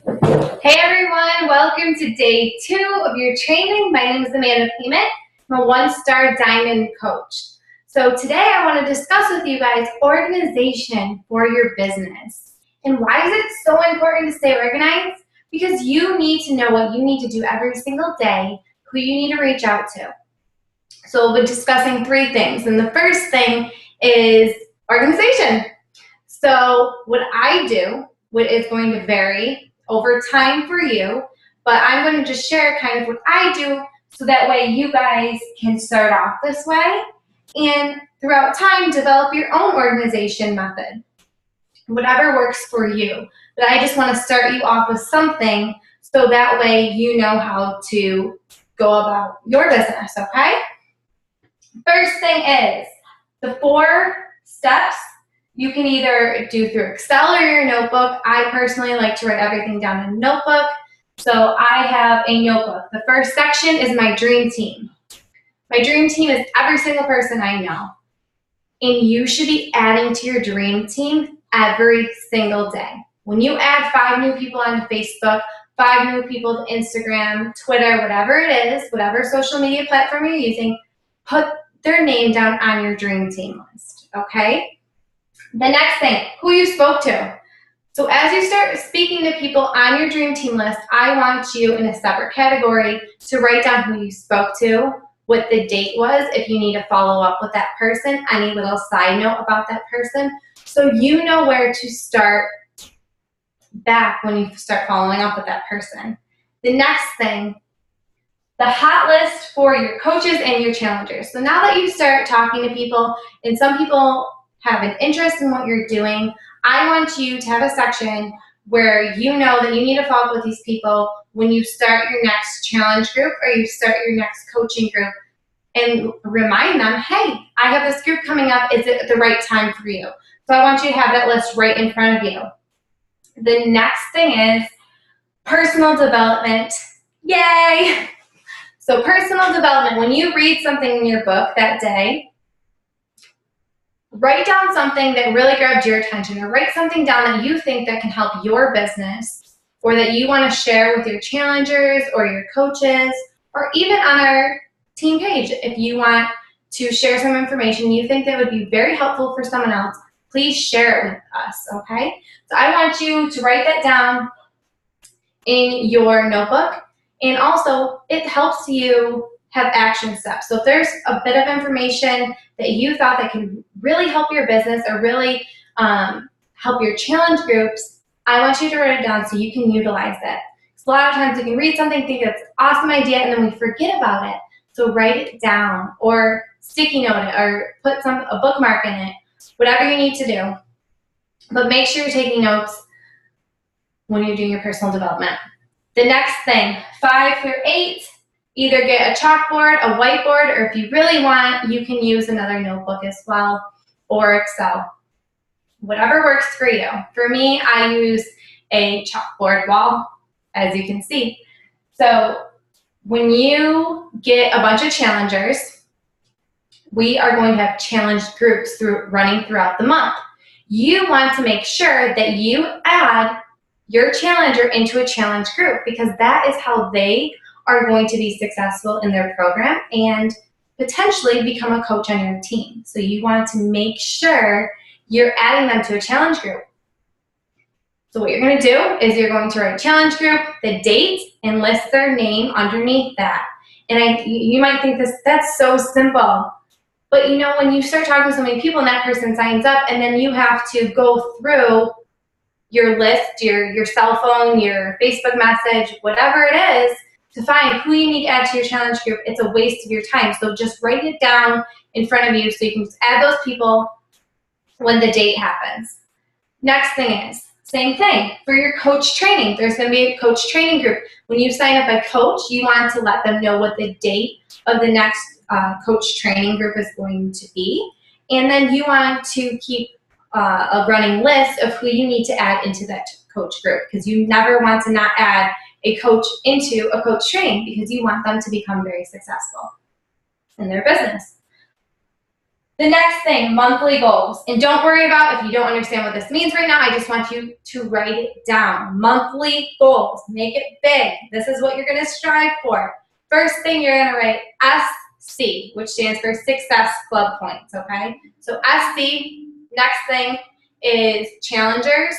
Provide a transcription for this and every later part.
Hey everyone, welcome to day 2 of your training. My name is Amanda.motivatefit. I'm a 1-star diamond coach. So today I want to discuss with you guys organization for your business. And why is it so important to stay organized? Because you need to know what you need to do every single day, who you need to reach out to. So we'll be discussing 3 things. And the first thing is organization. So what I do, what is going to vary over time for you, but I'm going to just share kind of what I do so that way you guys can start off this way and throughout time develop your own organization method, whatever works for you. But I just want to start you off with something so that way you know how to go about your business, okay? First thing is the 4 steps. You can either do through Excel or your notebook. I personally like to write everything down in a notebook. So I have a notebook. The first section is my dream team. My dream team is every single person I know. And you should be adding to your dream team every single day. When you add 5 new people onto Facebook, 5 new people to Instagram, Twitter, whatever it is, whatever social media platform you're using, put their name down on your dream team list, okay? The next thing, who you spoke to. So as you start speaking to people on your dream team list, I want you in a separate category to write down who you spoke to, what the date was, if you need to follow up with that person, any little side note about that person, so you know where to start back when you start following up with that person. The next thing, the hot list for your coaches and your challengers. So now that you start talking to people, and some people have an interest in what you're doing, I want you to have a section where you know that you need to follow up with these people when you start your next challenge group or you start your next coaching group, and remind them, hey, I have this group coming up. Is it the right time for you? So I want you to have that list right in front of you. The next thing is personal development. Yay! So personal development, when you read something in your book that day, write down something that really grabbed your attention, or write something down that you think that can help your business, or that you want to share with your challengers or your coaches, or even on our team page. If you want to share some information you think that would be very helpful for someone else, please share it with us, okay? So I want you to write that down in your notebook, and also it helps you have action steps. So if there's a bit of information that you thought that can really help your business or really help your challenge groups, I want you to write it down so you can utilize it. Because a lot of times you can read something, think it's an awesome idea, and then we forget about it. So write it down, or sticky note it, or put a bookmark in it, whatever you need to do. But make sure you're taking notes when you're doing your personal development. The next thing, 5 through 8, either get a chalkboard, a whiteboard, or if you really want, you can use another notebook as well, or Excel. Whatever works for you. For me, I use a chalkboard wall, as you can see. So when you get a bunch of challengers, we are going to have challenge groups running throughout the month. You want to make sure that you add your challenger into a challenge group, because that is how they are going to be successful in their program and potentially become a coach on your team. So you want to make sure you're adding them to a challenge group. So what you're going to do is you're going to write challenge group, the date, and list their name underneath that. And you might think that's so simple. But you know, when you start talking to so many people and that person signs up, and then you have to go through your list, your cell phone, your Facebook message, whatever it is, to find who you need to add to your challenge group, it's a waste of your time. So just write it down in front of you so you can just add those people when the date happens. Next thing is, same thing for your coach training. There's going to be a coach training group. When you sign up a coach, you want to let them know what the date of the next coach training group is going to be. And then you want to keep a running list of who you need to add into that coach group, because you never want to not add a coach into a coach training, because you want them to become very successful in their business. The next thing, monthly goals. And don't worry about if you don't understand what this means right now. I just want you to write it down. Monthly goals. Make it big. This is what you're going to strive for. First thing, you're going to write SC, which stands for Success Club Points, okay? So SC, next thing is challengers.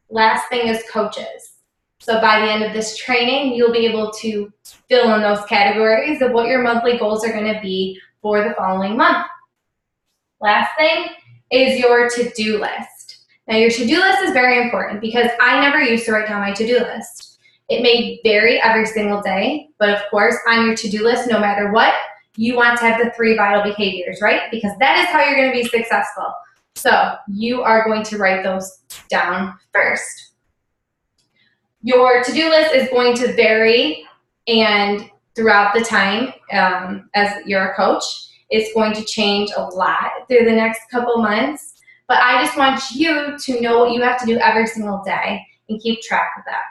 Last thing is coaches. So by the end of this training, you'll be able to fill in those categories of what your monthly goals are going to be for the following month. Last thing is your to-do list. Now your to-do list is very important because I never used to write down my to-do list. It may vary every single day, but of course on your to-do list, no matter what, you want to have the 3 vital behaviors, right? Because that is how you're going to be successful. So you are going to write those down first. Your to-do list is going to vary and throughout the time as you're a coach. It's going to change a lot through the next couple months, but I just want you to know what you have to do every single day and keep track of that.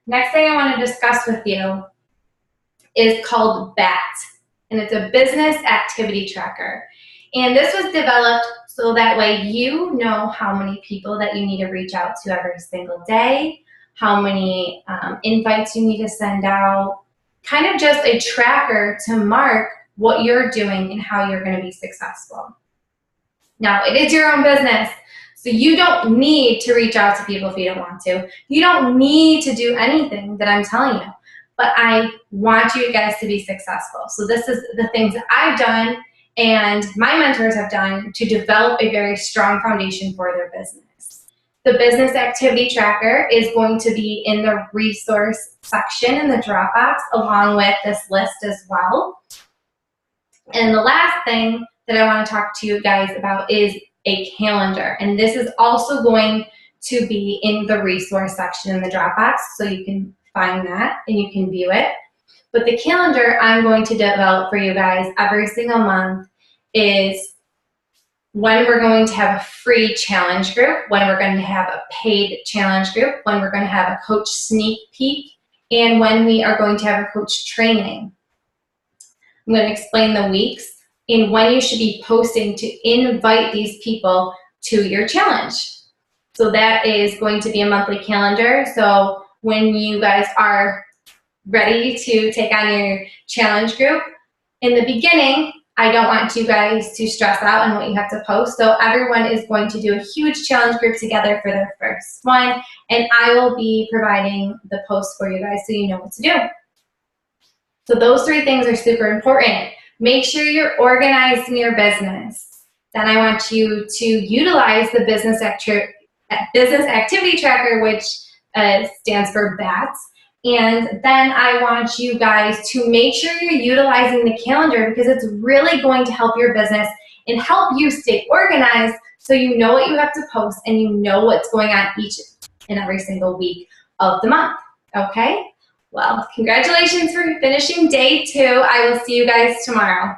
Next thing I want to discuss with you is called BAT, and it's a business activity tracker. And this was developed so that way you know how many people that you need to reach out to every single day, how many invites you need to send out, kind of just a tracker to mark what you're doing and how you're going to be successful. Now, it is your own business, so you don't need to reach out to people if you don't want to. You don't need to do anything that I'm telling you, but I want you guys to be successful. So this is the things that I've done and my mentors have done to develop a very strong foundation for their business. The business activity tracker is going to be in the resource section in the Dropbox along with this list as well. And the last thing that I want to talk to you guys about is a calendar. And this is also going to be in the resource section in the Dropbox, so you can find that and you can view it. But the calendar I'm going to develop for you guys every single month is when we're going to have a free challenge group, when we're going to have a paid challenge group, when we're going to have a coach sneak peek, and when we are going to have a coach training. I'm going to explain the weeks and when you should be posting to invite these people to your challenge. So that is going to be a monthly calendar. So when you guys are ready to take on your challenge group, in the beginning, I don't want you guys to stress out on what you have to post. So everyone is going to do a huge challenge group together for their first one. And I will be providing the post for you guys so you know what to do. So those 3 things are super important. Make sure you're organized in your business. Then I want you to utilize the business activity tracker, which stands for BATS. And then I want you guys to make sure you're utilizing the calendar because it's really going to help your business and help you stay organized so you know what you have to post and you know what's going on each and every single week of the month, okay? Well, congratulations for finishing day 2. I will see you guys tomorrow.